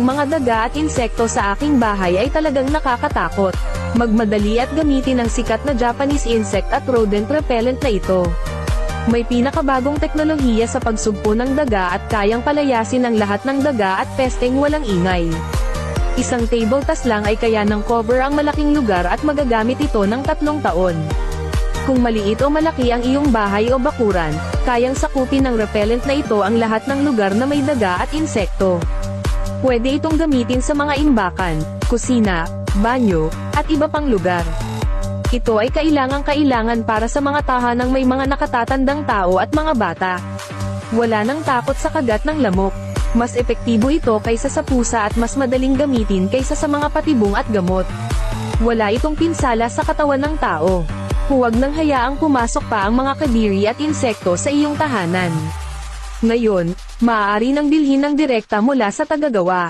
mga daga at insekto sa aking bahay ay talagang nakakatakot. Magmadali at gamitin ang sikat na Japanese insect at rodent repellent na ito. May pinakabagong teknolohiya sa pagsugpo ng daga at kayang palayasin ang lahat ng daga at pesteng walang ingay. Isang table tas lang ay kaya ng cover ang malaking lugar at magagamit ito ng 3 taon. Kung maliit o malaki ang iyong bahay o bakuran, kayang sakupin ng repellent na ito ang lahat ng lugar na may daga at insekto. Pwede itong gamitin sa mga imbakan, kusina, banyo, at iba pang lugar. Ito ay kailangan para sa mga tahanang may mga nakatatandang tao at mga bata. Wala nang takot sa kagat ng lamok. Mas epektibo ito kaysa sa pusa at mas madaling gamitin kaysa sa mga patibong at gamot. Wala itong pinsala sa katawan ng tao. Huwag nang hayaang pumasok pa ang mga kadiri at insekto sa iyong tahanan. Ngayon, maaari nang bilhin ng direkta mula sa tagagawa.